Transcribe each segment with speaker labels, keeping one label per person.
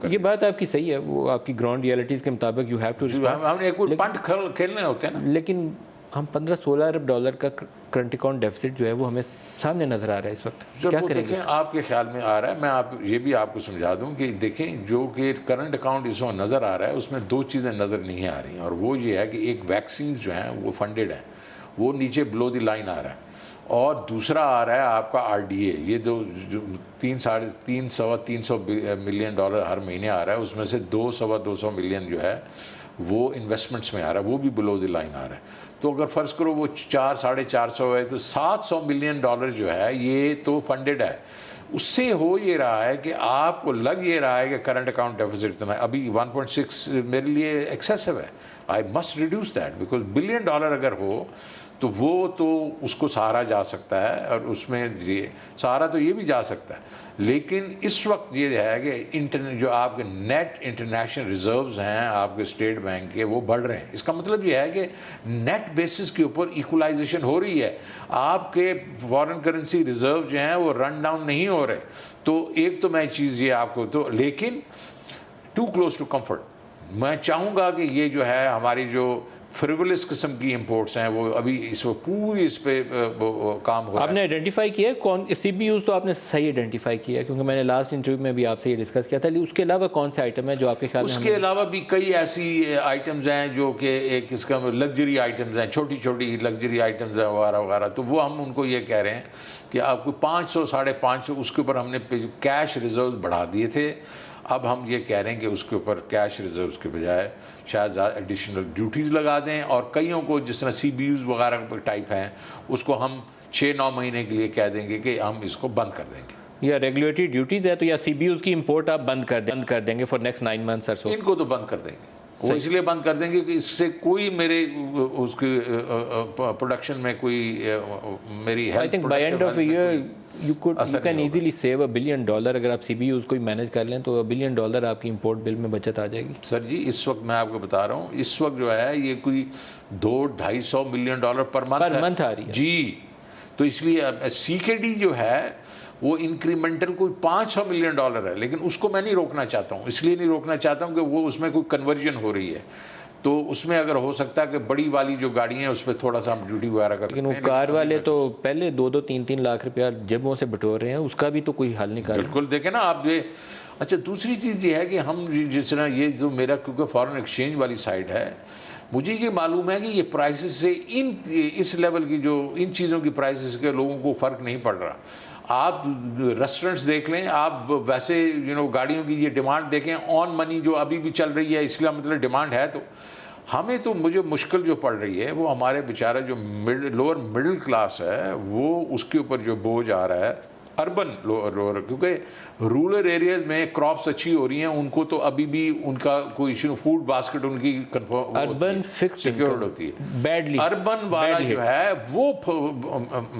Speaker 1: कर।
Speaker 2: ये बात आपकी सही है, वो आपकी ग्राउंड रियलिटीज़ के मुताबिक यू हैव टू,
Speaker 1: हमने कोई पंट खेलने होते हैं ना।
Speaker 2: लेकिन हम 15-16 अरब डॉलर का करंट अकाउंट डेफिसिट जो है वो हमें सामने नजर आ रहा है इस वक्त। क्या करेंगे?
Speaker 1: देखें आपके ख्याल में आ रहा है, मैं आप ये भी आपको समझा दूं कि देखें जो कि करंट अकाउंट इस वक्त नज़र आ रहा है उसमें दो चीज़ें नज़र नहीं आ रही, और वो ये है कि एक वैक्सीन जो हैं वो फंडेड है, वो नीचे बिलो द लाइन आ रहा है, और दूसरा आ रहा है आपका RDA, ये जो 300 मिलियन डॉलर हर महीने आ रहा है, उसमें से 200 मिलियन जो है वो इन्वेस्टमेंट्स में आ रहा है, वो भी बिलो द लाइन आ रहा है। तो अगर फर्ज करो वो 400-450 है तो 700 मिलियन डॉलर जो है ये तो फंडेड है। उससे हो ये रहा है कि आपको लग ये रहा है कि करंट अकाउंट डेफिसिट इतना है, अभी 1.6 मेरे लिए एक्सेसिव है, I must reduce that, because $1 billion अगर हो तो वो तो उसको सहारा जा सकता है, और उसमें ये सहारा तो ये भी जा सकता है, लेकिन इस वक्त ये है कि जो आपके नेट इंटरनेशनल रिजर्व्स हैं आपके स्टेट बैंक के वो बढ़ रहे हैं। इसका मतलब ये है कि नेट बेसिस के ऊपर इक्वलाइजेशन हो रही है, आपके फॉरेन करेंसी रिजर्व जो हैं वो रन डाउन नहीं हो रहे। तो एक तो मैं चीज़ ये आपको तो, लेकिन टू क्लोज टू कंफर्ट मैं चाहूँगा कि ये जो है हमारी जो फ्रिवलिस किस्म की इंपोर्ट्स हैं वो अभी इस वक्त पूरी इस पे काम हो रहा है।
Speaker 2: आपने आइडेंटिफाई किया कौन CBUs? तो आपने सही आइडेंटिफाई किया, क्योंकि मैंने लास्ट इंटरव्यू में भी आपसे ये डिस्कस किया था। उसके अलावा कौन से आइटम है जो आपके ख्याल में?
Speaker 1: उसके अलावा भी कई ऐसी आइटम्स हैं जो कि एक इसका लग्जरी आइटम्स हैं, छोटी छोटी लग्जरी आइटम्स हैं वगैरह वगैरह, तो वो हम उनको ये कह रहे हैं कि आपको 500-550 उसके ऊपर हमने कैश रिजर्व बढ़ा दिए थे, अब हम ये कह रहे हैं कि उसके ऊपर कैश रिजर्व्स के बजाय शायद एडिशनल ड्यूटीज़ लगा दें, और कईयों को जिस तरह CBUs वगैरह टाइप हैं उसको हम 6-9 महीने के लिए कह देंगे कि हम इसको बंद कर देंगे।
Speaker 2: या रेगुलेटरी ड्यूटीज़ है तो या CBUs की इंपोर्ट आप बंद कर देंगे फॉर नेक्स्ट 9 मंथ्स और सो?
Speaker 1: इनको तो बंद कर देंगे, वो इसलिए बंद कर देंगे कि इससे कोई मेरे उसकी प्रोडक्शन में कोई मेरी help,
Speaker 2: I think by end of year you can easily save $1 billion. अगर आप CBUs को मैनेज कर लें तो $1 बिलियन आपकी इंपोर्ट बिल में बचत आ जाएगी।
Speaker 1: सर जी इस वक्त मैं आपको बता रहा हूँ, इस वक्त जो है ये कोई $200-250 मिलियन पर मंथ
Speaker 2: आ रही है
Speaker 1: जी। तो इसलिए CKD जो है वो इंक्रीमेंटल कोई $500 मिलियन है, लेकिन उसको मैं नहीं रोकना चाहता हूँ, इसलिए नहीं रोकना चाहता हूँ कि वो उसमें कोई कन्वर्जन हो रही है, तो उसमें अगर हो सकता है कि बड़ी वाली जो गाड़ियां हैं उस पर थोड़ा सा हम ड्यूटी वगैरह कर,
Speaker 2: लेकिन वो कार वाले तो पहले 2-3 लाख रुपया जेबों से बटोर रहे हैं, उसका भी तो कोई हल निकाल।
Speaker 1: बिल्कुल देखें ना आप ये। अच्छा दूसरी चीज़ ये है कि हम जिस तरह ये जो मेरा क्योंकि फॉरेन एक्सचेंज वाली साइड है, मुझे ये मालूम है कि ये प्राइसेस से इस लेवल की जो इन चीज़ों की प्राइसेस के लोगों को फ़र्क नहीं पड़ रहा। आप रेस्टोरेंट्स देख लें, आप वैसे गाड़ियों की ये डिमांड देखें, ऑन मनी जो अभी भी चल रही है, इसलिए मतलब डिमांड है, तो हमें तो मुझे मुश्किल जो पड़ रही है वो हमारे बेचारा जो लोअर मिडिल क्लास है वो उसके ऊपर जो बोझ आ रहा है अर्बन लोअर, क्योंकि रूरल एरियाज में क्रॉप्स अच्छी हो रही हैं, उनको तो अभी भी उनका कोई इशू, फूड बास्केट उनकी कंफर्म
Speaker 2: अर्बन फिक्स
Speaker 1: सिक्योर्ड होती है,
Speaker 2: बैडली
Speaker 1: अर्बन वाला जो है वो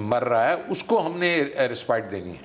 Speaker 1: मर रहा है, उसको हमने रिस्पेक्ट देनी है।